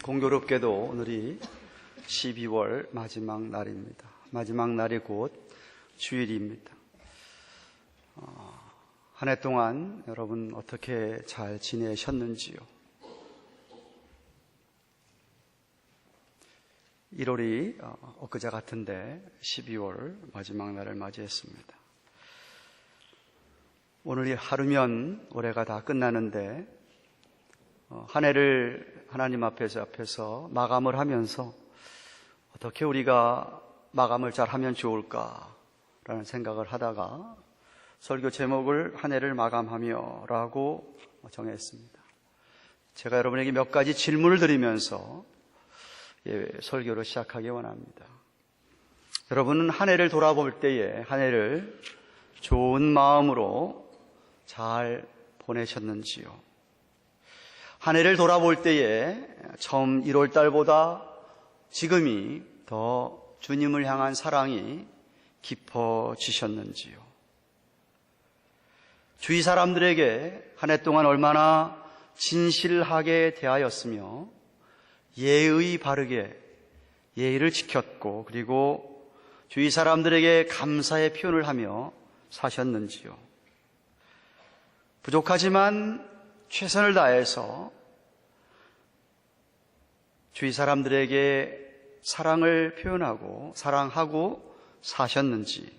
공교롭게도 오늘이 12월 마지막 날입니다. 마지막 날이 곧 주일입니다. 한 해 동안 여러분 어떻게 잘 지내셨는지요? 1월이 엊그제 같은데 12월 마지막 날을 맞이했습니다. 오늘이 하루면 올해가 다 끝나는데 한 해를 하나님 앞에서 마감을 하면서 어떻게 우리가 마감을 잘 하면 좋을까라는 생각을 하다가 설교 제목을 한 해를 마감하며 라고 정했습니다. 제가 여러분에게 몇 가지 질문을 드리면서 설교를 시작하기 원합니다. 여러분은 한 해를 돌아볼 때에 한 해를 좋은 마음으로 잘 보내셨는지요? 한 해를 돌아볼 때에 처음 1월 달보다 지금이 더 주님을 향한 사랑이 깊어지셨는지요? 주위 사람들에게 한 해 동안 얼마나 진실하게 대하였으며 예의 바르게 예의를 지켰고 그리고 주위 사람들에게 감사의 표현을 하며 사셨는지요? 부족하지만 최선을 다해서 주위 사람들에게 사랑을 표현하고 사랑하고 사셨는지,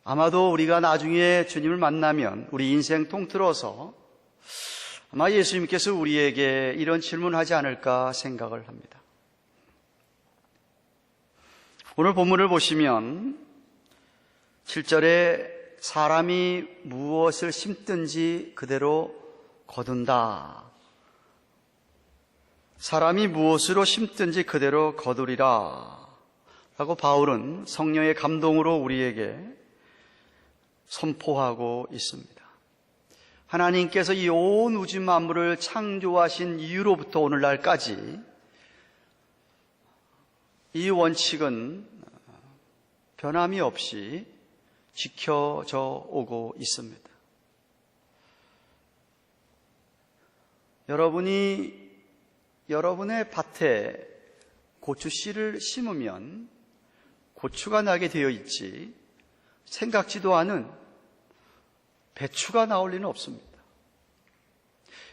아마도 우리가 나중에 주님을 만나면 우리 인생 통틀어서 아마 예수님께서 우리에게 이런 질문하지 않을까 생각을 합니다. 오늘 본문을 보시면 7절에 사람이 무엇을 심든지 그대로 거둔다. 사람이 무엇으로 심든지 그대로 거두리라 라고 바울은 성령의 감동으로 우리에게 선포하고 있습니다. 하나님께서 이 온 우주 만물을 창조하신 이후로부터 오늘날까지 이 원칙은 변함이 없이 지켜져 오고 있습니다. 여러분이 여러분의 밭에 고추씨를 심으면 고추가 나게 되어 있지 생각지도 않은 배추가 나올 리는 없습니다.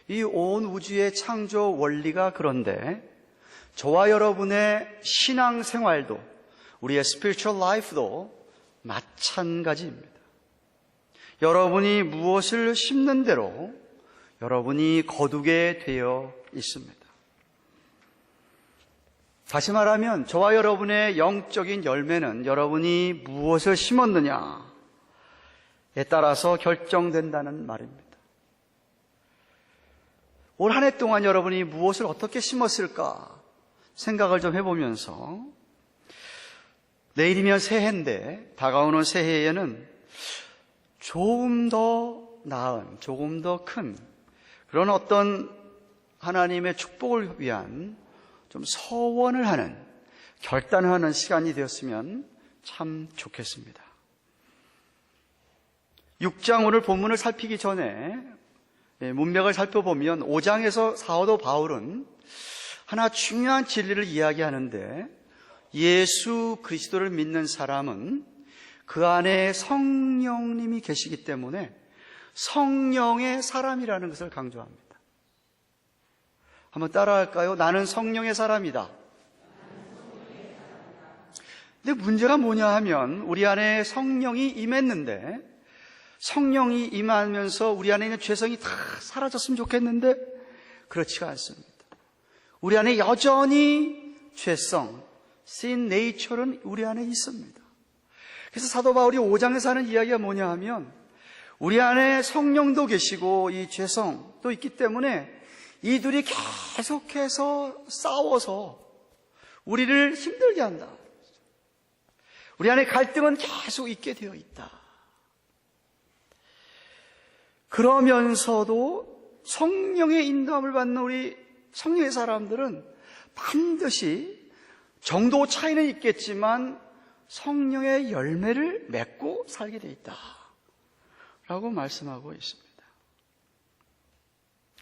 이 온 우주의 창조 원리가 그런데 저와 여러분의 신앙생활도 우리의 spiritual life도 마찬가지입니다. 여러분이 무엇을 심는 대로 여러분이 거두게 되어 있습니다. 다시 말하면 저와 여러분의 영적인 열매는 여러분이 무엇을 심었느냐에 따라서 결정된다는 말입니다. 올 한 해 동안 여러분이 무엇을 어떻게 심었을까 생각을 좀 해보면서 내일이면 새해인데 다가오는 새해에는 조금 더 나은, 조금 더 큰 그런 어떤 하나님의 축복을 위한 좀 서원을 하는, 결단하는 시간이 되었으면 참 좋겠습니다. 6장 오늘 본문을 살피기 전에 문맥을 살펴보면 5장에서 사도 바울은 하나 중요한 진리를 이야기하는데 예수 그리스도를 믿는 사람은 그 안에 성령님이 계시기 때문에 성령의 사람이라는 것을 강조합니다. 한번 따라할까요? 나는 성령의 사람이다. 근데 문제가 뭐냐 하면 우리 안에 성령이 임했는데 성령이 임하면서 우리 안에 있는 죄성이 다 사라졌으면 좋겠는데 그렇지가 않습니다. 우리 안에 여전히 죄성, sin nature는 우리 안에 있습니다. 그래서 사도 바울이 5장에서 하는 이야기가 뭐냐 하면 우리 안에 성령도 계시고 이 죄성도 있기 때문에 이 둘이 계속해서 싸워서 우리를 힘들게 한다. 우리 안에 갈등은 계속 있게 되어 있다. 그러면서도 성령의 인도함을 받는 우리 성령의 사람들은 반드시 정도 차이는 있겠지만 성령의 열매를 맺고 살게 되어 있다 라고 말씀하고 있습니다.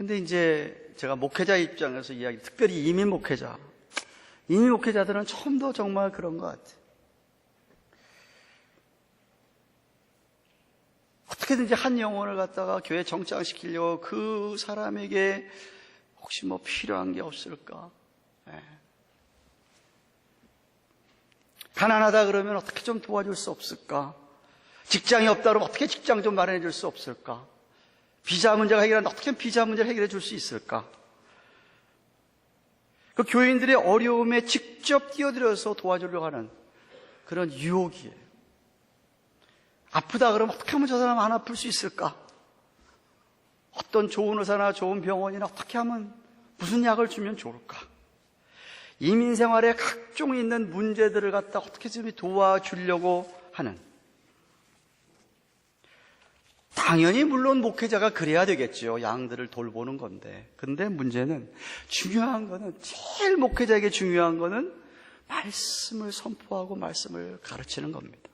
근데 이제 제가 목회자 입장에서 특별히 이민 목회자들은 처음도 정말 그런 것 같아요. 어떻게든지 한 영혼을 갖다가 교회에 정착시키려고 그 사람에게 혹시 뭐 필요한 게 없을까? 가난하다 그러면 어떻게 좀 도와줄 수 없을까? 직장이 없다 그러면 어떻게 직장 좀 마련해 줄 수 없을까? 비자 문제가 해결하는데 어떻게 비자 문제를 해결해 줄 수 있을까? 그 교인들의 어려움에 직접 뛰어들어서 도와주려고 하는 그런 유혹이에요. 아프다 그러면 어떻게 하면 저 사람 안 아플 수 있을까? 어떤 좋은 의사나 좋은 병원이나 어떻게 하면 무슨 약을 주면 좋을까? 이민 생활에 각종 있는 문제들을 갖다 어떻게 좀 도와주려고 하는. 당연히 물론 목회자가 그래야 되겠죠. 양들을 돌보는 건데. 근데 문제는 중요한 거는 제일 목회자에게 중요한 거는 말씀을 선포하고 말씀을 가르치는 겁니다.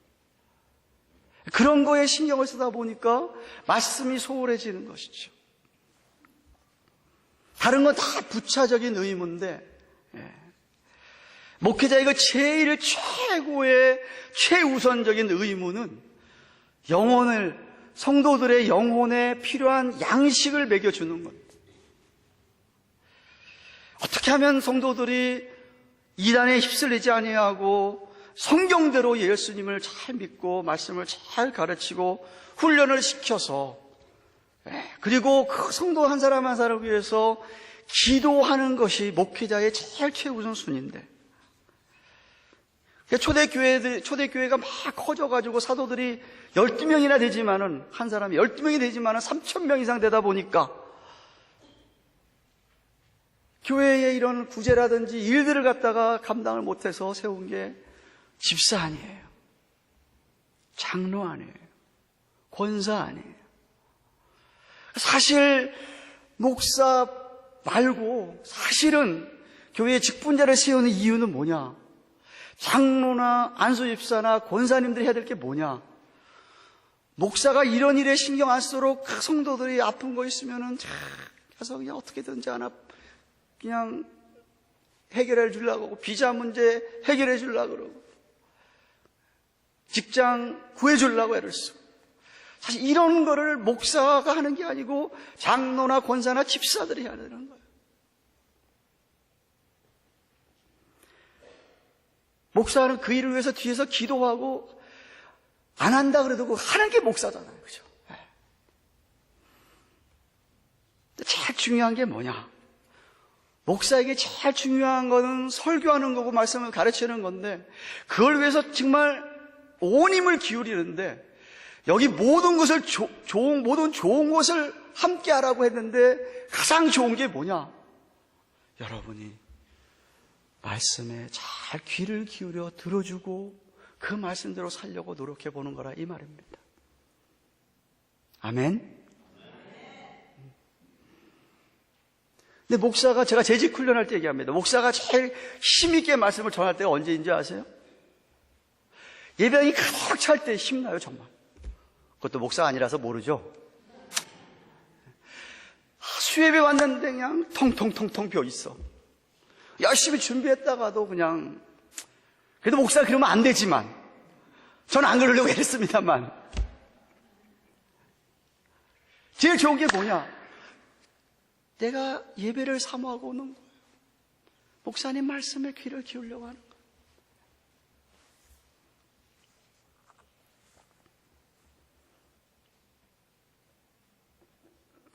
그런 거에 신경을 쓰다 보니까 말씀이 소홀해지는 것이죠. 다른 건 다 부차적인 의무인데 목회자의 제일 최고의 최우선적인 의무는 성도들의 영혼에 필요한 양식을 먹여주는 겁니다. 어떻게 하면 성도들이 이단에 휩쓸리지 아니하고 성경대로 예수님을 잘 믿고 말씀을 잘 가르치고 훈련을 시켜서 그리고 그 성도 한 사람 한 사람을 위해서 기도하는 것이 목회자의 제일 최우선 순위인데 초대교회가 막 커져가지고 사도들이 12명이나 되지만은 한 사람이 12명이 되지만은 3,000명 이상 되다 보니까 교회의 이런 구제라든지 일들을 갖다가 감당을 못해서 세운 게 집사 아니에요. 장로 아니에요. 권사 아니에요. 사실 목사 말고 사실은 교회에 직분자를 세우는 이유는 뭐냐? 장로나 안수집사나 권사님들이 해야 될 게 뭐냐? 목사가 이런 일에 신경 안 쓰도록 그 성도들이 아픈 거 있으면은 가서 그냥 어떻게든지 그냥 해결해 주려고 하고 비자 문제 해결해 주려고 그러고 직장 구해 주려고 애를 쓰고 사실 이런 거를 목사가 하는 게 아니고 장로나 권사나 집사들이 해야 되는 거예요. 목사는 그 일을 위해서 뒤에서 기도하고 안 한다 그래도 하는 게 목사잖아요. 그죠? 제일 중요한 게 뭐냐? 목사에게 제일 중요한 거는 설교하는 거고 말씀을 가르치는 건데 그걸 위해서 정말 온 힘을 기울이는데 여기 모든 것을 모든 좋은 것을 함께 하라고 했는데 가장 좋은 게 뭐냐? 여러분이 말씀에 잘 귀를 기울여 들어주고 그 말씀대로 살려고 노력해 보는 거라 이 말입니다. 아멘? 근데 목사가 제가 재직 훈련할 때 얘기합니다. 목사가 제일 힘있게 말씀을 전할 때가 언제인지 아세요? 예배당이 가득 찰 때 힘나요 정말. 그것도 목사가 아니라서 모르죠. 수예배 왔는데 그냥 텅텅텅텅 비어 있어. 열심히 준비했다가도 그냥 그래도 목사가 그러면 안 되지만 저는 안 그러려고 했습니다만 제일 좋은 게 뭐냐? 내가 예배를 사모하고 오는 거예요. 목사님 말씀에 귀를 기울려고 하는 거예요.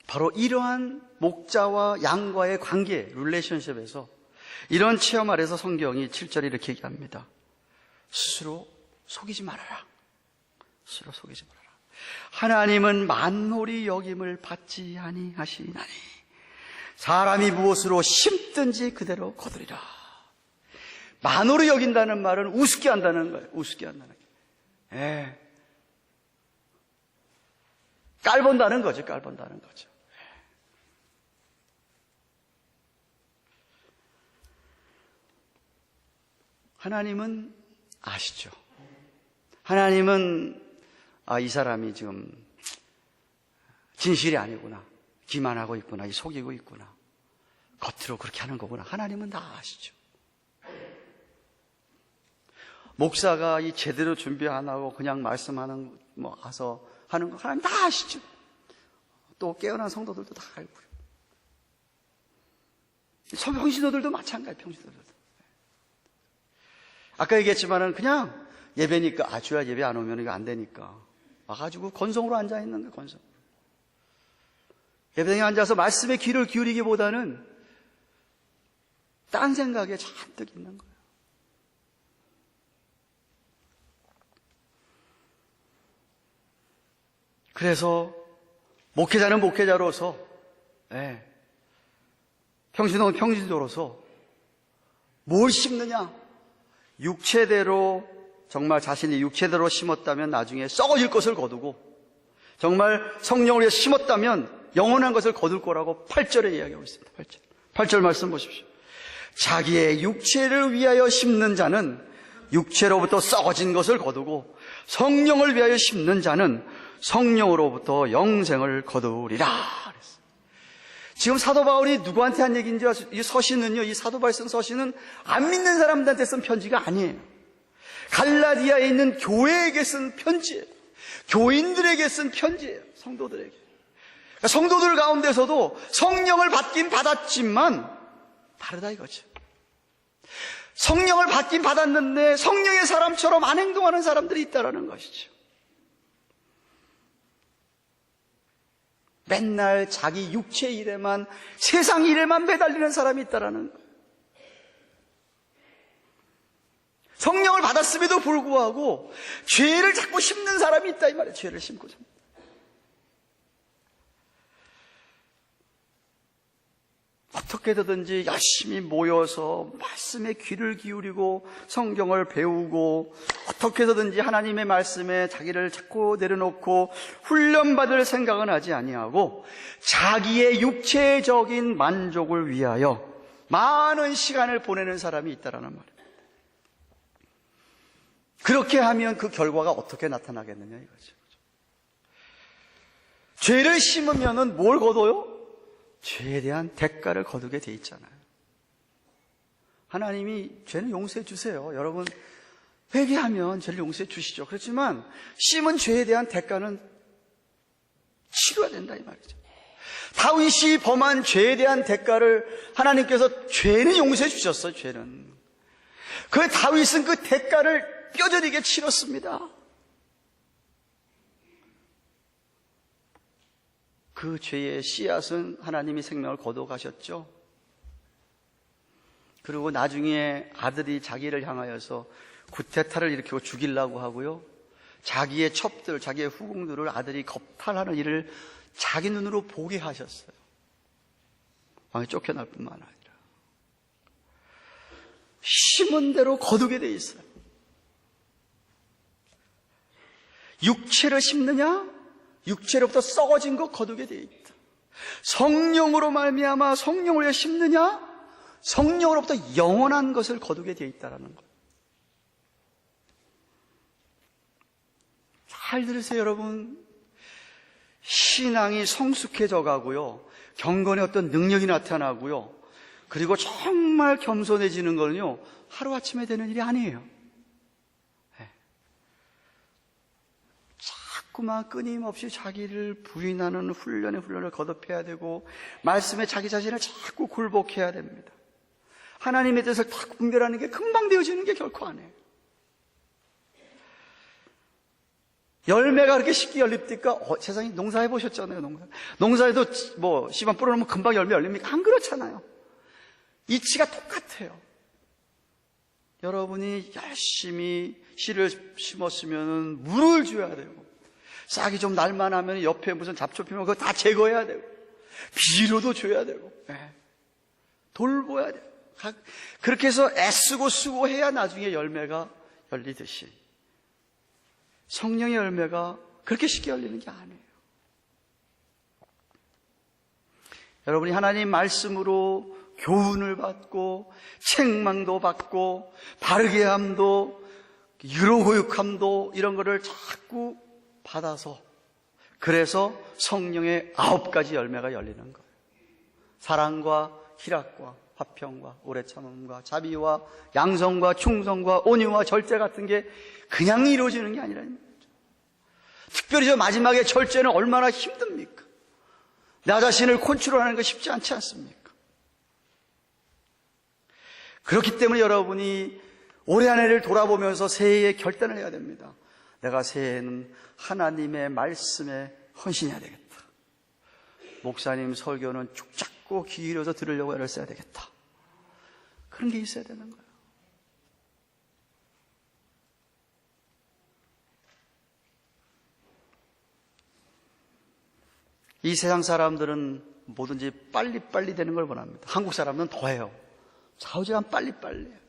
바로 이러한 목자와 양과의 관계, 릴레이션십에서 이런 체험 아래서 성경이 7절에 이렇게 얘기합니다. 스스로 속이지 말아라. 스스로 속이지 말아라. 하나님은 만홀히 여김을 받지 아니하시나니 사람이 무엇으로 심든지 그대로 거두리라. 만홀히 여긴다는 말은 우습게 한다는 거예요. 우습게 한다는 거예요. 깔본다는 거죠. 깔본다는 거죠. 하나님은 아시죠. 하나님은 이 사람이 지금 진실이 아니구나. 기만하고 있구나, 속이고 있구나, 겉으로 그렇게 하는 거구나. 하나님은 다 아시죠. 목사가 이 제대로 준비 안 하고 그냥 말씀하는 가서 하는 거 하나님 다 아시죠. 또 깨어난 성도들도 다 알고요. 평신도들도 마찬가지예요. 평신도들도. 아까 얘기했지만은 그냥 예배니까 주야 예배 안 오면 이거 안 되니까 와가지고 건성으로 앉아 있는 거예요. 건성. 예배당에 앉아서 말씀에 귀를 기울이기보다는 딴 생각에 잔뜩 있는 거예요. 그래서 목회자는 목회자로서, 평신도는 평신도로서 뭘 심느냐? 육체대로, 정말 자신이 육체대로 심었다면 나중에 썩어질 것을 거두고, 정말 성령을 위해 심었다면 영원한 것을 거둘 거라고 8절에 이야기하고 있습니다. 8절 말씀 보십시오. 자기의 육체를 위하여 심는 자는 육체로부터 썩어진 것을 거두고, 성령을 위하여 심는 자는 성령으로부터 영생을 거두리라. 지금 사도 바울이 누구한테 한 얘기인지, 이 서신은요, 이 사도 바울 쓴 서신은 안 믿는 사람들한테 쓴 편지가 아니에요. 갈라디아에 있는 교회에게 쓴 편지예요. 교인들에게 쓴 편지예요. 성도들에게. 그러니까 성도들 가운데서도 성령을 받긴 받았지만 다르다 이거죠. 성령을 받긴 받았는데 성령의 사람처럼 안 행동하는 사람들이 있다는 것이죠. 맨날 자기 육체 일에만, 세상 일에만 매달리는 사람이 있다는 거예요. 성령을 받았음에도 불구하고 죄를 자꾸 심는 사람이 있다 이 말이에요. 죄를 심고 삽니다. 어떻게든지 열심히 모여서 말씀에 귀를 기울이고 성경을 배우고, 어떻게든지 하나님의 말씀에 자기를 자꾸 내려놓고 훈련받을 생각은 하지 아니하고 자기의 육체적인 만족을 위하여 많은 시간을 보내는 사람이 있다는 말이에요. 그렇게 하면 그 결과가 어떻게 나타나겠느냐 이거죠. 죄를 심으면은 뭘 거둬요? 죄에 대한 대가를 거두게 돼 있잖아요. 하나님이 죄는 용서해 주세요. 여러분, 회개하면 죄를 용서해 주시죠. 그렇지만 심은 죄에 대한 대가는 치러야 된다 이 말이죠. 다윗이 범한 죄에 대한 대가를 하나님께서, 죄는 용서해 주셨어요. 죄는. 그 다윗은 그 대가를 뼈저리게 치렀습니다. 그 죄의 씨앗은 하나님이 생명을 거둬 가셨죠. 그리고 나중에 아들이 자기를 향하여서 구테타를 일으키고 죽이려고 하고요, 자기의 첩들, 자기의 후궁들을 아들이 겁탈하는 일을 자기 눈으로 보게 하셨어요. 왕이 쫓겨날 뿐만 아니라 심은 대로 거두게 돼 있어요. 육체를 심느냐? 육체로부터 썩어진 것 거두게 돼 있다. 성령으로 말미암아 성령을 위해 심느냐? 성령으로부터 영원한 것을 거두게 돼 있다라는 것. 잘 들으세요, 여러분. 신앙이 성숙해져 가고요, 경건의 어떤 능력이 나타나고요, 그리고 정말 겸손해지는 거는요, 하루아침에 되는 일이 아니에요. 자꾸만 끊임없이 자기를 부인하는 훈련을 거듭해야 되고, 말씀에 자기 자신을 자꾸 굴복해야 됩니다. 하나님에 대해서 딱 분별하는 게 금방 되어지는 게 결코 아니에요. 열매가 그렇게 쉽게 열립니까? 세상에 농사해 보셨잖아요. 농사에도 뭐 씨만 뿌려놓으면 금방 열매 열립니까? 안 그렇잖아요. 이치가 똑같아요. 여러분이 열심히 씨를 심었으면 물을 줘야 되고, 싹이 좀 날만 하면 옆에 무슨 잡초 피면 그거 다 제거해야 되고, 비료도 줘야 되고, 돌보아야 돼요. 그렇게 해서 애쓰고 수고해야 나중에 열매가 열리듯이 성령의 열매가 그렇게 쉽게 열리는 게 아니에요. 여러분이 하나님 말씀으로 교훈을 받고 책망도 받고 바르게 함도 유로호육함도 이런 거를 자꾸 받아서 그래서 성령의 9가지 열매가 열리는 거예요. 사랑과 희락과 화평과 오래 참음과 자비와 양성과 충성과 온유와 절제 같은 게 그냥 이루어지는 게 아니라는 거죠. 특별히 저 마지막에 절제는 얼마나 힘듭니까? 나 자신을 컨트롤하는 거 쉽지 않지 않습니까? 그렇기 때문에 여러분이 올해 한 해를 돌아보면서 새해에 결단을 해야 됩니다. 내가 새해에는 하나님의 말씀에 헌신해야 되겠다. 목사님 설교는 쭉 잡고 귀 기울여서 들으려고 애를 써야 되겠다. 그런 게 있어야 되는 거예요. 이 세상 사람들은 뭐든지 빨리빨리 되는 걸 원합니다. 한국 사람은 더해요. 좌우지간 빨리빨리 해야 돼.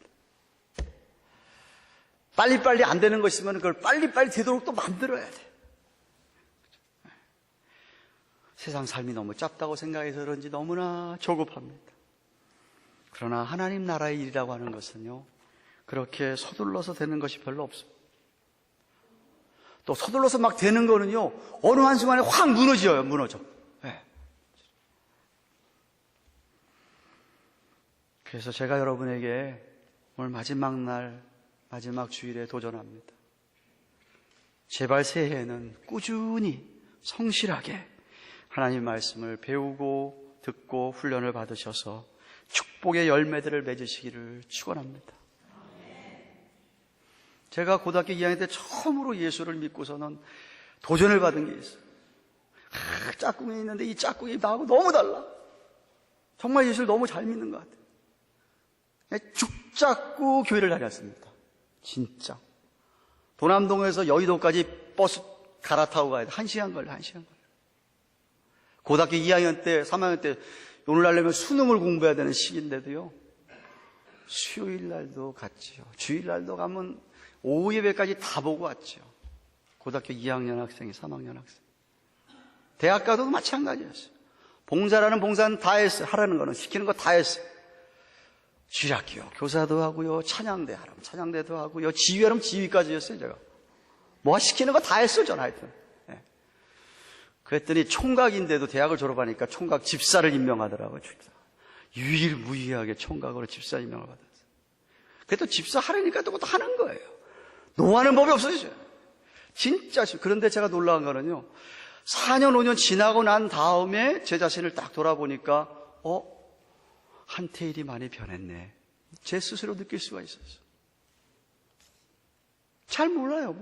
빨리빨리 안 되는 거 있으면 그걸 빨리빨리 되도록 또 만들어야 돼. 세상 삶이 너무 짧다고 생각해서 그런지 너무나 조급합니다. 그러나 하나님 나라의 일이라고 하는 것은요, 그렇게 서둘러서 되는 것이 별로 없습니다. 또 서둘러서 막 되는 거는요, 어느 한순간에 확 무너져. 네. 그래서 제가 여러분에게 오늘 마지막 날, 마지막 주일에 도전합니다. 제발 새해에는 꾸준히 성실하게 하나님 말씀을 배우고 듣고 훈련을 받으셔서 축복의 열매들을 맺으시기를 축원합니다. 제가 고등학교 2학년 때 처음으로 예수를 믿고서는 도전을 받은 게 있어요. 짝꿍이 있는데 이 짝꿍이 나하고 너무 달라. 정말 예수를 너무 잘 믿는 것 같아요. 죽잡고 교회를 다녔습니다. 진짜. 도남동에서 여의도까지 버스 갈아타고 가야 돼. 1시간 걸려. 고등학교 2학년 때, 3학년 때 오늘날 내면 수능을 공부해야 되는 시기인데도요, 수요일 날도 갔지요. 주일 날도 가면 오후 예배까지 다 보고 왔죠. 고등학교 2학년 학생이 3학년 학생. 대학 가도 마찬가지였어요. 봉사라는 봉사는 다 했어요. 하라는 거는 시키는 거 다 했어요. 주일학교 교사도 하고요, 찬양대 하라면 찬양대도 하고요, 지휘하라면 지휘까지였어요. 제가 뭐 시키는 거 다 했어요. 저는 하여튼. 그랬더니 총각인데도 대학을 졸업하니까 총각 집사를 임명하더라고요. 유일무이하게 총각으로 집사 임명을 받았어요. 그래도 집사 하려니까 또 그것도 하는 거예요. 노하는 법이 없어졌어요. 진짜. 그런데 제가 놀라운 거는요, 4년 5년 지나고 난 다음에 제 자신을 딱 돌아보니까 한태일이 많이 변했네. 제 스스로 느낄 수가 있었어요. 잘 몰라요.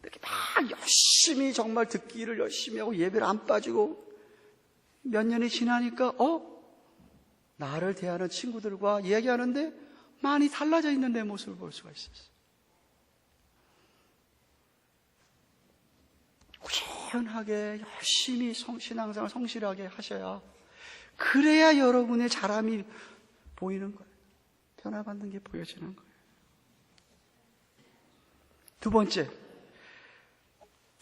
이렇게 막 열심히 정말 듣기를 열심히 하고 예배를 안 빠지고 몇 년이 지나니까 나를 대하는 친구들과 이야기하는데 많이 달라져 있는 내 모습을 볼 수가 있었어요. 꾸준하게 열심히 신앙생활 성실하게 하셔야, 그래야 여러분의 자람이 보이는 거예요. 변화받는 게 보여지는 거예요. 두 번째,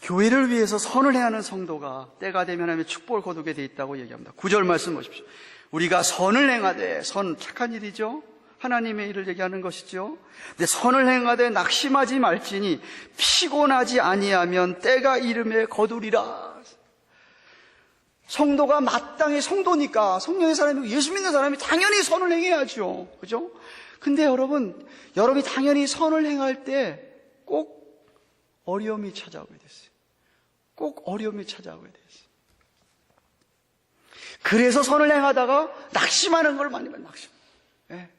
교회를 위해서 선을 행하는 성도가 때가 되면 하면 축복을 거두게 돼 있다고 얘기합니다. 9절 말씀 보십시오. 우리가 선을 행하되, 선 착한 일이죠. 하나님의 일을 얘기하는 것이죠. 근데 선을 행하되 낙심하지 말지니 피곤하지 아니하면 때가 이름에 거두리라. 성도가 마땅히 성도니까, 성령의 사람이고 예수 믿는 사람이 당연히 선을 행해야죠. 그죠? 근데 여러분이 당연히 선을 행할 때 꼭 어려움이 찾아오게 됐어요. 그래서 선을 행하다가 낙심하는 걸 많이 봐요. 낙심. 예.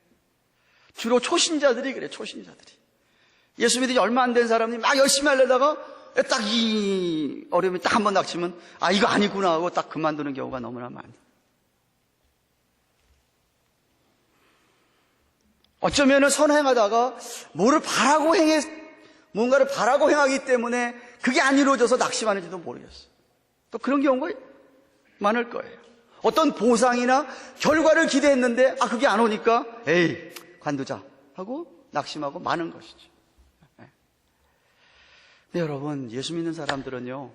주로 초신자들이 그래. 예수 믿은 지 얼마 안 된 사람이 막 열심히 하려다가 딱 이 어려움이 딱 한 번 닥치면 이거 아니구나 하고 딱 그만두는 경우가 너무나 많아요. 어쩌면은 선행하다가 뭔가를 바라고 행하기 때문에 그게 안 이루어져서 낙심하는지도 모르겠어요. 또 그런 경우가 많을 거예요. 어떤 보상이나 결과를 기대했는데 그게 안 오니까 에이 관두자 하고 낙심하고 마는 것이죠. 근데 여러분, 예수 믿는 사람들은요,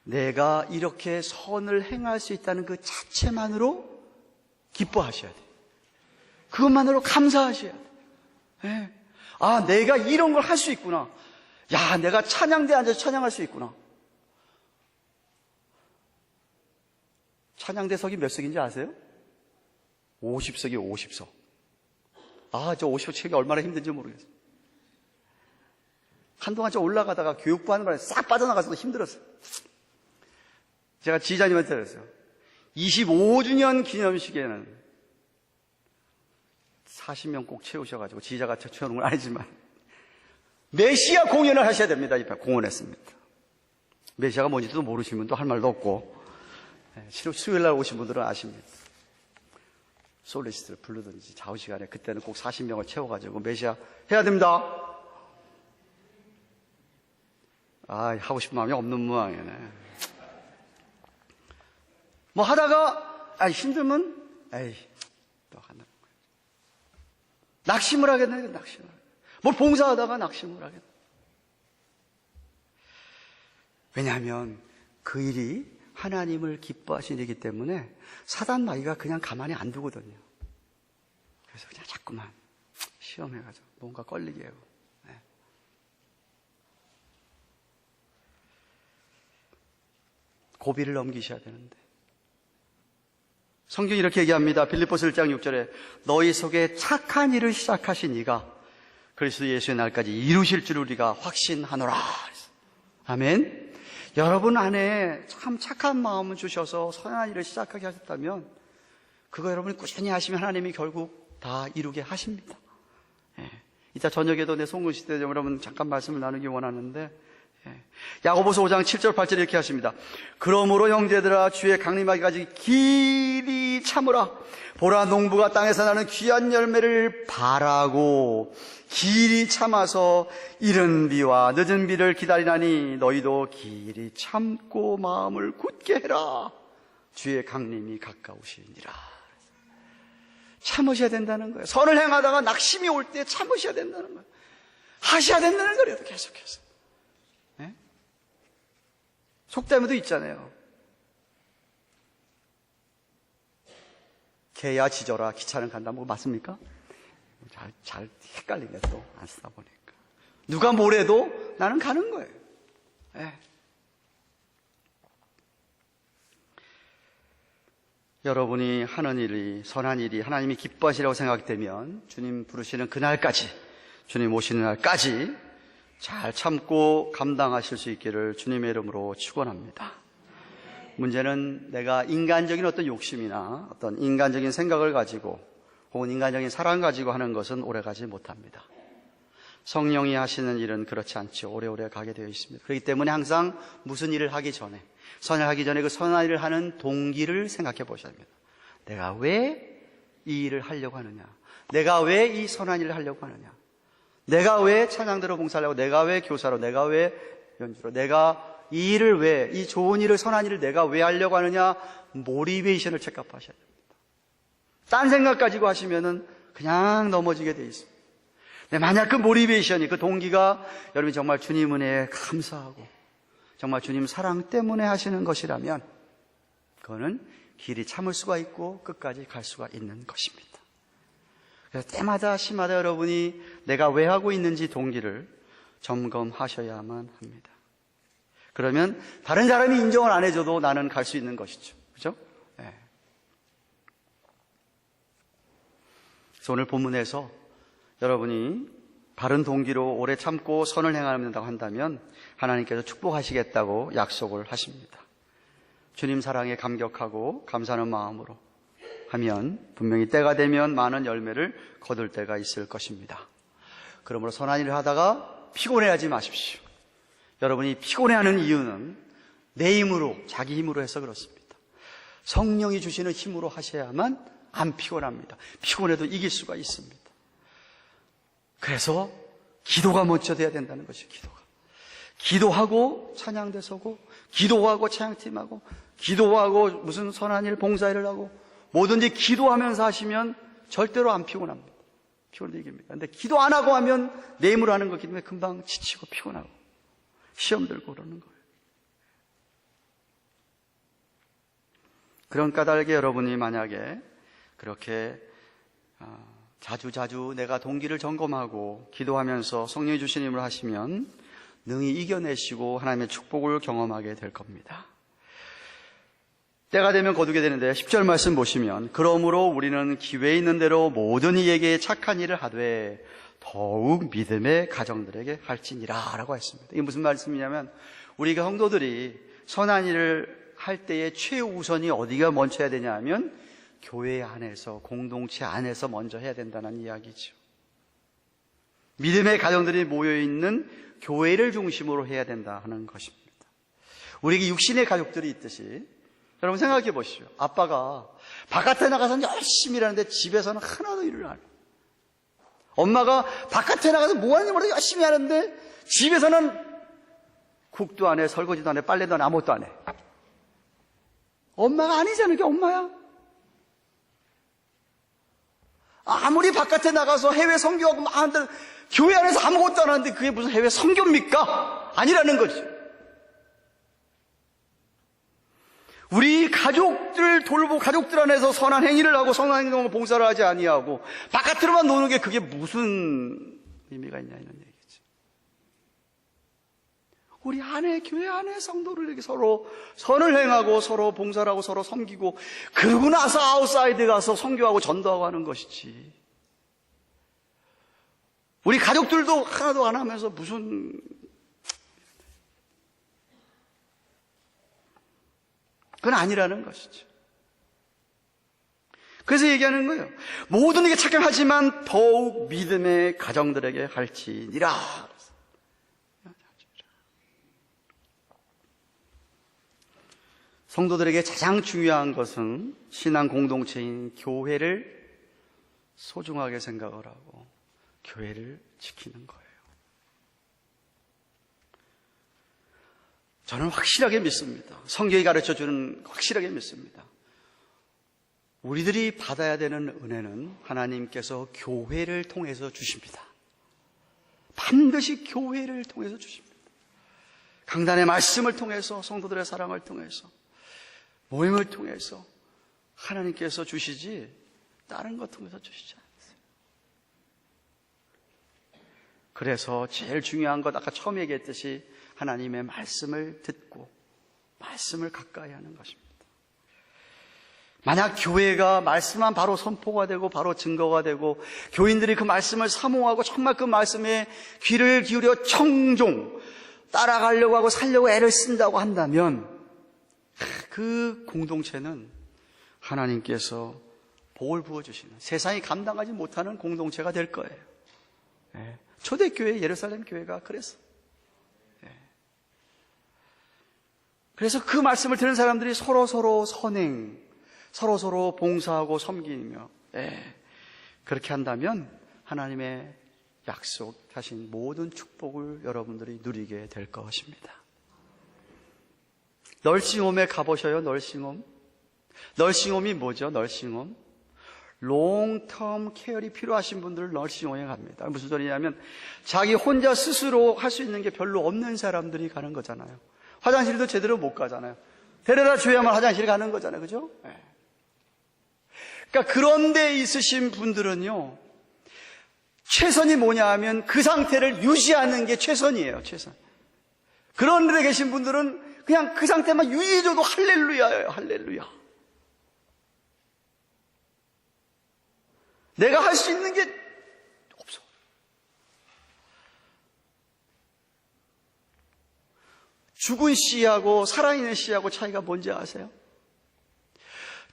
내가 이렇게 선을 행할 수 있다는 그 자체만으로 기뻐하셔야 돼요. 그것만으로 감사하셔야 돼요. 네. 내가 이런 걸 할 수 있구나. 내가 찬양대에 앉아서 찬양할 수 있구나. 찬양대석이 몇 석인지 아세요? 50석이요, 50석. 저 50석 치기 얼마나 힘든지 모르겠어요. 한동안 저 올라가다가 교육부 하는 바람에 싹 빠져나가서 힘들었어요. 제가 지휘자님한테 그랬어요. 25주년 기념식에는 40명 꼭 채우셔가지고, 지휘자가 채우는 건 아니지만, 메시아 공연을 하셔야 됩니다. 공언했습니다. 메시아가 뭔지도 모르시는 분도 할 말도 없고, 수요일 날 오신 분들은 아십니다. 솔리스트를 부르든지 좌우 시간에 그때는 꼭 40명을 채워가지고 메시아 해야 됩니다. 하고 싶은 마음이 없는 모양이네. 뭐 하다가 힘들면 또 한다. 낙심을 하겠네. 낙심을. 뭘 봉사하다가 낙심을 하겠네. 왜냐하면 그 일이 하나님을 기뻐하시는 일이기 때문에 사단 마귀가 그냥 가만히 안 두거든요. 그래서 그냥 자꾸만 시험해가지고 뭔가 걸리게 하고. 고비를 넘기셔야 되는데. 성경이 이렇게 얘기합니다. 빌립보서 1장 6절에 너희 속에 착한 일을 시작하신 이가 그리스도 예수의 날까지 이루실 줄 우리가 확신하노라. 아멘. 여러분 안에 참 착한 마음을 주셔서 선한 일을 시작하게 하셨다면 그거 여러분이 꾸준히 하시면 하나님이 결국 다 이루게 하십니다. 이따 저녁에도 내 송구시 때 여러분 잠깐 말씀을 나누기 원하는데 야고보서 5장 7절 8절 이렇게 하십니다. 그러므로 형제들아 주의 강림하기까지 길이 참으라. 보라 농부가 땅에서 나는 귀한 열매를 바라고 길이 참아서 이른 비와 늦은 비를 기다리나니 너희도 길이 참고 마음을 굳게 해라. 주의 강림이 가까우시니라. 참으셔야 된다는 거예요. 선을 행하다가 낙심이 올 때 참으셔야 된다는 거예요. 하셔야 된다는 거예요. 계속해서. 속담에도 있잖아요. 개야 짖어라 기차는 간다. 뭐 맞습니까? 잘 헷갈리네 또 안 쓰다 보니까. 누가 뭐래도 나는 가는 거예요. 여러분이 하는 일이 선한 일이 하나님이 기뻐하시라고 생각되면 주님 부르시는 그날까지, 주님 오시는 날까지 잘 참고 감당하실 수 있기를 주님의 이름으로 축원합니다. 문제는 내가 인간적인 어떤 욕심이나 어떤 인간적인 생각을 가지고 혹은 인간적인 사랑 가지고 하는 것은 오래가지 못합니다. 성령이 하시는 일은 그렇지 않죠. 오래오래 가게 되어 있습니다. 그렇기 때문에 항상 무슨 일을 하기 전에, 선을 하기 전에 그 선한 일을 하는 동기를 생각해 보셔야 합니다. 내가 왜 이 일을 하려고 하느냐? 내가 왜 이 선한 일을 하려고 하느냐? 내가 왜 찬양대로 봉사하려고, 내가 왜 교사로, 내가 왜 연주로, 내가 이 일을 왜, 이 좋은 일을, 선한 일을 내가 왜 하려고 하느냐? 모티베이션을 체크하셔야 됩니다. 딴 생각 가지고 하시면은 그냥 넘어지게 돼 있습니다. 근데 만약 그 모티베이션이, 그 동기가 여러분이 정말 주님 은혜에 감사하고 정말 주님 사랑 때문에 하시는 것이라면 그거는 길이 참을 수가 있고 끝까지 갈 수가 있는 것입니다. 그래서 때마다 시마다 여러분이 내가 왜 하고 있는지 동기를 점검하셔야만 합니다. 그러면 다른 사람이 인정을 안 해줘도 나는 갈 수 있는 것이죠. 그죠? 네. 그래서 오늘 본문에서 여러분이 바른 동기로 오래 참고 선을 행한다고 한다면 하나님께서 축복하시겠다고 약속을 하십니다. 주님 사랑에 감격하고 감사하는 마음으로 하면 분명히 때가 되면 많은 열매를 거둘 때가 있을 것입니다. 그러므로 선한 일을 하다가 피곤해하지 마십시오. 여러분이 피곤해하는 이유는 내 힘으로, 자기 힘으로 해서 그렇습니다. 성령이 주시는 힘으로 하셔야만 안 피곤합니다. 피곤해도 이길 수가 있습니다. 그래서 기도가 먼저 돼야 된다는 것이죠. 기도하고 찬양대 서고, 기도하고 찬양팀하고, 기도하고 무슨 선한 일, 봉사일을 하고, 뭐든지 기도하면서 하시면 절대로 안 피곤합니다. 피곤도 이깁니다. 근데 기도 안 하고 하면 내 힘으로 하는 거기 때문에 금방 지치고 피곤하고 시험 들고 그러는 거예요. 그런 까닭에 여러분이 만약에 그렇게 자주 내가 동기를 점검하고 기도하면서 성령이 주신 힘을 하시면 능히 이겨내시고 하나님의 축복을 경험하게 될 겁니다. 때가 되면 거두게 되는데 10절 말씀 보시면 그러므로 우리는 기회 있는 대로 모든 이에게 착한 일을 하되 더욱 믿음의 가정들에게 할지니라 라고 했습니다. 이게 무슨 말씀이냐면 우리가 성도들이 선한 일을 할 때의 최우선이 어디가 먼저 해야 되냐 하면 교회 안에서 공동체 안에서 먼저 해야 된다는 이야기죠. 믿음의 가정들이 모여있는 교회를 중심으로 해야 된다 하는 것입니다. 우리에게 육신의 가족들이 있듯이 여러분 생각해 보시죠. 아빠가 바깥에 나가서 열심히 일하는데 집에서는 하나도 일을 안 해요. 엄마가 바깥에 나가서 뭐 하는지 모르게 열심히 하는데 집에서는 국도 안 해, 설거지도 안 해, 빨래도 안 해, 아무것도 안 해. 엄마가 아니잖아. 그게 엄마야. 아무리 바깥에 나가서 해외 선교하고 막 하는데 교회 안에서 아무것도 안 하는데 그게 무슨 해외 선교입니까? 아니라는 거지. 우리 가족들 돌보고 가족들 안에서 선한 행위를 하고 선한 행동을 봉사를 하지 아니하고 바깥으로만 노는 게 그게 무슨 의미가 있냐 이런 얘기지. 우리 안에 교회 안에 성도를 이렇게 서로 선을 행하고 서로 봉사를 하고 서로 섬기고 그러고 나서 아웃사이드 가서 선교하고 전도하고 하는 것이지. 우리 가족들도 하나도 안 하면서 무슨 그건 아니라는 것이죠. 그래서 얘기하는 거예요. 모든 이게 착각하지만 더욱 믿음의 가정들에게 할지니라. 성도들에게 가장 중요한 것은 신앙 공동체인 교회를 소중하게 생각을 하고 교회를 지키는 거예요. 저는 확실하게 믿습니다. 성경이 가르쳐주는 확실하게 믿습니다. 우리들이 받아야 되는 은혜는 하나님께서 교회를 통해서 주십니다. 반드시 교회를 통해서 주십니다. 강단의 말씀을 통해서 성도들의 사랑을 통해서 모임을 통해서 하나님께서 주시지 다른 것 통해서 주시지 않으세요. 그래서 제일 중요한 것 아까 처음 얘기했듯이 하나님의 말씀을 듣고 말씀을 가까이 하는 것입니다. 만약 교회가 말씀만 바로 선포가 되고 바로 증거가 되고 교인들이 그 말씀을 사모하고 정말 그 말씀에 귀를 기울여 청종 따라가려고 하고 살려고 애를 쓴다고 한다면 그 공동체는 하나님께서 복을 부어주시는 세상이 감당하지 못하는 공동체가 될 거예요. 초대교회 예루살렘 교회가 그랬어요. 그래서 그 말씀을 들은 사람들이 서로서로 선행, 서로서로 봉사하고 섬기며 그렇게 한다면 하나님의 약속하신 모든 축복을 여러분들이 누리게 될 것입니다. 널싱홈에 가보셔요. 널싱홈. 널싱홈이 뭐죠? 널싱홈. 롱텀 케어이 필요하신 분들을 널싱홈에 갑니다. 무슨 소리냐면 자기 혼자 스스로 할 수 있는 게 별로 없는 사람들이 가는 거잖아요. 화장실도 제대로 못 가잖아요. 데려다 줘야만 화장실 가는 거잖아요. 그죠? 그러니까 그런 데 있으신 분들은요, 최선이 뭐냐 하면 그 상태를 유지하는 게 최선이에요. 최선. 그런 데 계신 분들은 그냥 그 상태만 유지해줘도 할렐루야예요. 할렐루야. 내가 할 수 있는 게 없어. 죽은 씨하고 살아있는 씨하고 차이가 뭔지 아세요?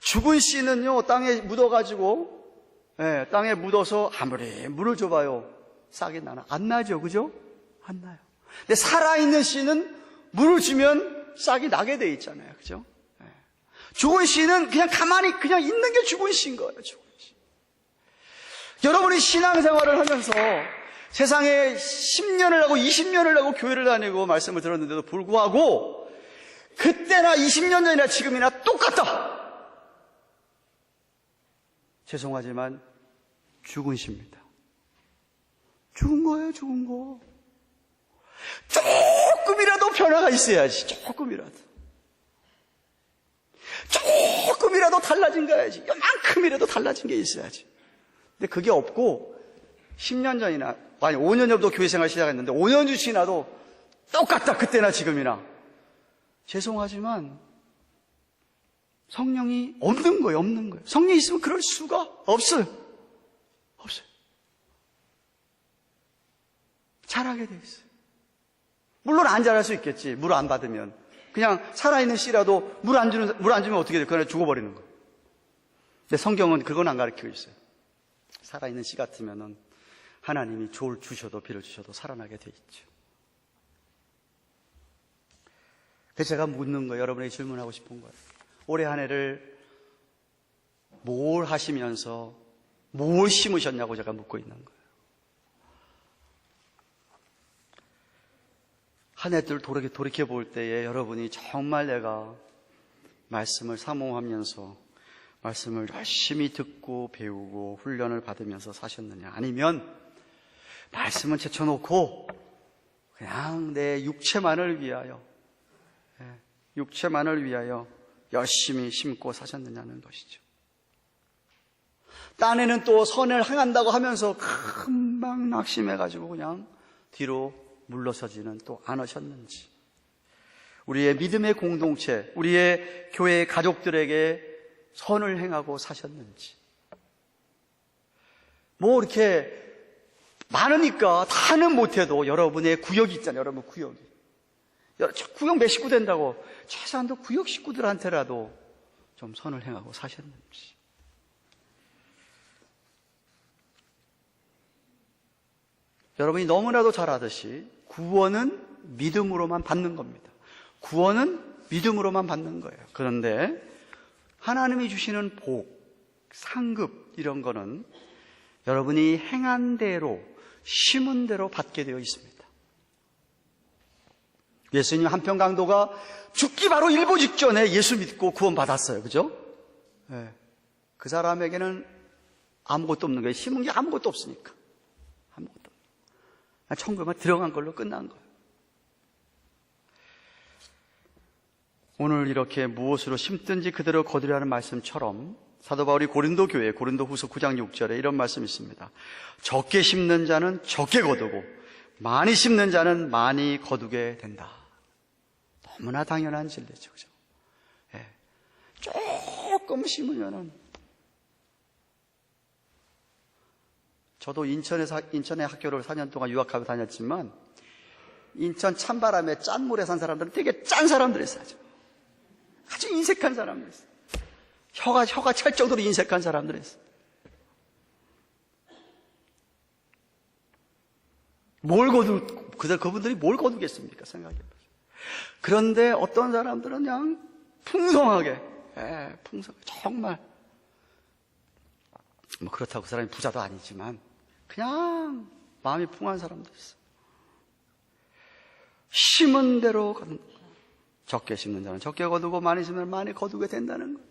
죽은 씨는요, 땅에 묻어가지고, 땅에 묻어서 아무리 물을 줘봐요. 싹이 나나? 안 나죠, 그죠? 안 나요. 근데 살아있는 씨는 물을 주면 싹이 나게 돼 있잖아요, 그죠? 죽은 씨는 그냥 가만히 그냥 있는 게 죽은 씨인 거예요, 죽은 씨. 여러분이 신앙생활을 하면서 세상에 10년을 하고 20년을 하고 교회를 다니고 말씀을 들었는데도 불구하고 그때나 20년 전이나 지금이나 똑같다. 죄송하지만 죽은 씨입니다. 죽은 거예요, 죽은 거. 조금이라도 변화가 있어야지, 조금이라도. 조금이라도 달라진 거야지. 요만큼이라도 달라진 게 있어야지. 근데 그게 없고 10년 전이나 아니 5년 전부터 교회 생활 시작했는데 5년 지나도 똑같다. 그때나 지금이나. 죄송하지만 성령이 없는 거예요, 없는 거예요. 성령이 있으면 그럴 수가 없어요. 없어요. 자라게 돼 있어요. 물론 안 자랄 수 있겠지. 물 안 받으면. 그냥 살아있는 씨라도 물 안 주면 어떻게 돼요? 그냥 죽어버리는 거예요. 근데 성경은 그건 안 가르치고 있어요. 살아있는 씨 같으면은 하나님이 조를 주셔도 비를 주셔도 살아나게 돼 있죠. 그래서 제가 묻는 거예요. 여러분에게 질문하고 싶은 거예요. 올해 한 해를 뭘 하시면서 뭘 심으셨냐고 제가 묻고 있는 거예요. 한 해를 돌이켜 볼 때에 여러분이 정말 내가 말씀을 사모하면서 말씀을 열심히 듣고 배우고 훈련을 받으면서 사셨느냐, 아니면 말씀은 제쳐놓고 그냥 내 육체만을 위하여 열심히 심고 사셨느냐는 것이죠. 딴에는 또 선을 행한다고 하면서 금방 낙심해가지고 그냥 뒤로 물러서지는 또 않으셨는지, 우리의 믿음의 공동체, 우리의 교회 가족들에게 선을 행하고 사셨는지. 뭐 이렇게 많으니까 다는 못해도 여러분의 구역이 있잖아요. 여러분 구역이. 구역 몇 식구 된다고 최소한도 구역 식구들한테라도 좀 선을 행하고 사셨는지. 여러분이 너무나도 잘 아듯이 구원은 믿음으로만 받는 겁니다. 구원은 믿음으로만 받는 거예요. 그런데 하나님이 주시는 복, 상급 이런 거는 여러분이 행한 대로, 심은 대로 받게 되어 있습니다. 예수님 한평 강도가 죽기 바로 일보 직전에 예수 믿고 구원받았어요. 그죠? 네. 그 사람에게는 아무것도 없는 거예요. 심은 게 아무것도 없으니까. 아무것도 없는 거예요. 천국에만 들어간 걸로 끝난 거예요. 오늘 이렇게 무엇으로 심든지 그대로 거두려는 말씀처럼 사도 바울이 고린도 교회 고린도후서 9장 6절에 이런 말씀이 있습니다. 적게 심는 자는 적게 거두고 많이 심는 자는 많이 거두게 된다. 너무나 당연한 진리죠. 그죠? 예. 조금 심으면은, 저도 인천의 학교를 4년 동안 유학하고 다녔지만 인천 찬바람에 짠 물에 산 사람들은 되게 짠 사람들이 있어요. 아주 인색한 사람들이 있어요. 혀가 찰 정도로 인색한 사람들이 있어요. 그분들이 뭘 거두겠습니까? 생각해보세요. 그런데 어떤 사람들은 그냥 풍성하게, 정말, 뭐 그렇다고 그 사람이 부자도 아니지만, 그냥 마음이 풍한 사람도 있어요. 심은 대로 거둔, 적게 심는 자는 적게 거두고 많이 심는 자는 많이 거두게 된다는 거예요.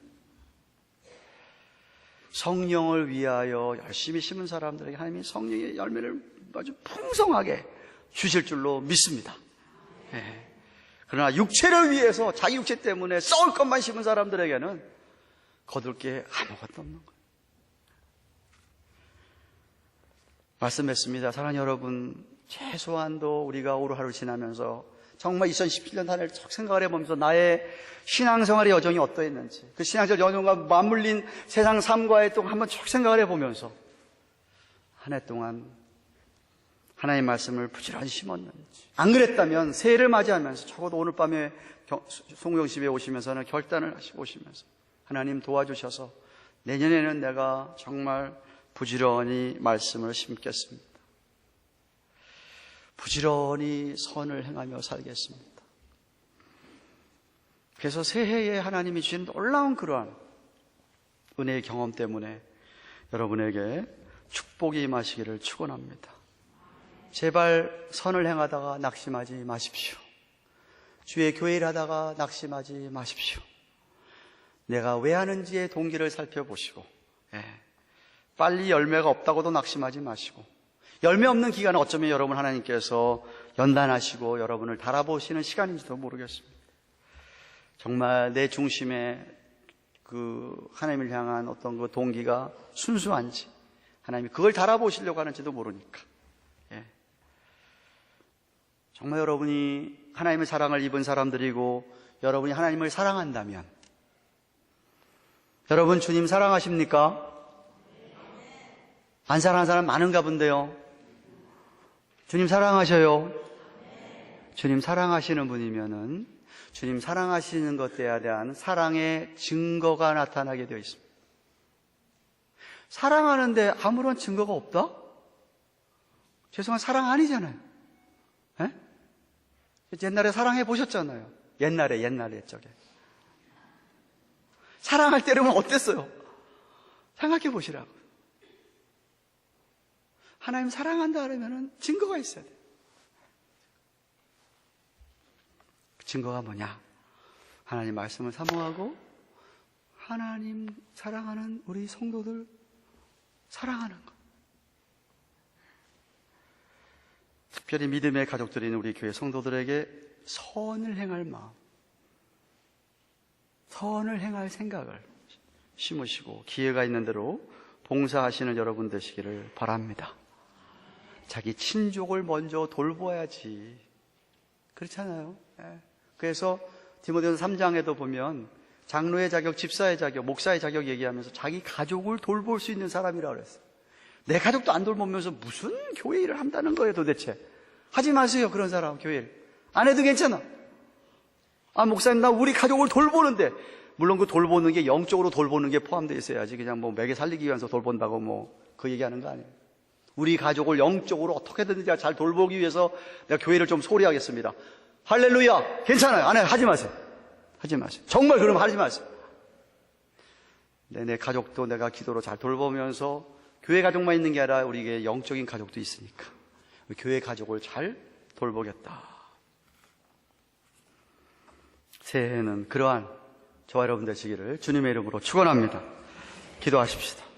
성령을 위하여 열심히 심은 사람들에게 하나님이 성령의 열매를 아주 풍성하게 주실 줄로 믿습니다. 네. 그러나 육체를 위해서 자기 육체 때문에 썩을 것만 심은 사람들에게는 거둘 게 아무것도 없는 거예요. 말씀했습니다. 사랑하는 여러분, 최소한도 우리가 오늘 하루 지나면서 정말 2017년 한 해를 쭉 생각을 해보면서 나의 신앙생활의 여정이 어떠했는지, 그 신앙적 여정과 맞물린 세상 삶과의 또 한번 쭉 생각을 해보면서 한 해 동안 하나님의 말씀을 부지런히 심었는지, 안 그랬다면 새해를 맞이하면서 적어도 오늘 밤에 송구영집에 오시면서는 결단을 하시고 오시면서 하나님 도와주셔서 내년에는 내가 정말 부지런히 말씀을 심겠습니다. 부지런히 선을 행하며 살겠습니다. 그래서 새해에 하나님이 주신 놀라운 그러한 은혜의 경험 때문에 여러분에게 축복이 임하시기를 축원합니다. 제발 선을 행하다가 낙심하지 마십시오. 주의 교회를 하다가 낙심하지 마십시오. 내가 왜 하는지의 동기를 살펴보시고, 빨리 열매가 없다고도 낙심하지 마시고, 열매 없는 기간은 어쩌면 여러분 하나님께서 연단하시고 여러분을 달아보시는 시간인지도 모르겠습니다. 정말 내 중심에 그 하나님을 향한 어떤 그 동기가 순수한지, 하나님이 그걸 달아보시려고 하는지도 모르니까. 정말 여러분이 하나님의 사랑을 입은 사람들이고 여러분이 하나님을 사랑한다면 여러분, 주님 사랑하십니까? 안 사랑하는 사람 많은가 본데요. 주님 사랑하셔요? 주님 사랑하시는 분이면은 주님 사랑하시는 것에 대한 사랑의 증거가 나타나게 되어 있습니다. 사랑하는데 아무런 증거가 없다? 죄송한 사랑 아니잖아요. 에? 옛날에 사랑해 보셨잖아요. 옛날에 저게. 사랑할 때는 어땠어요? 생각해 보시라고. 하나님 사랑한다 그러면 증거가 있어야 돼요. 그 증거가 뭐냐? 하나님 말씀을 사모하고 하나님 사랑하는 우리 성도들 사랑하는 것. 특별히 믿음의 가족들인 우리 교회 성도들에게 선을 행할 마음, 선을 행할 생각을 심으시고 기회가 있는 대로 봉사하시는 여러분 되시기를 바랍니다. 자기 친족을 먼저 돌봐야지. 그렇잖아요. 그래서 디모데후서 3장에도 보면 장로의 자격, 집사의 자격, 목사의 자격 얘기하면서 자기 가족을 돌볼 수 있는 사람이라고 그랬어요. 내 가족도 안 돌보면서 무슨 교회 일을 한다는 거예요 도대체. 하지 마세요. 그런 사람 교회 일. 안 해도 괜찮아. 아, 목사님 나 우리 가족을 돌보는데, 물론 그 돌보는 게 영적으로 돌보는 게 포함되어 있어야지 그냥 뭐 매개 살리기 위해서 돌본다고 뭐 그 얘기하는 거 아니에요. 우리 가족을 영적으로 어떻게든지 잘 돌보기 위해서 내가 교회를 좀 소홀히 하겠습니다. 할렐루야. 괜찮아요. 안 해요. 하지 마세요. 하지 마세요. 정말 그러면 하지 마세요. 내 가족도 내가 기도로 잘 돌보면서 교회 가족만 있는 게 아니라 우리에게 영적인 가족도 있으니까 교회 가족을 잘 돌보겠다. 새해에는 그러한 저와 여러분 되시기를 주님의 이름으로 축원합니다. 기도하십시다.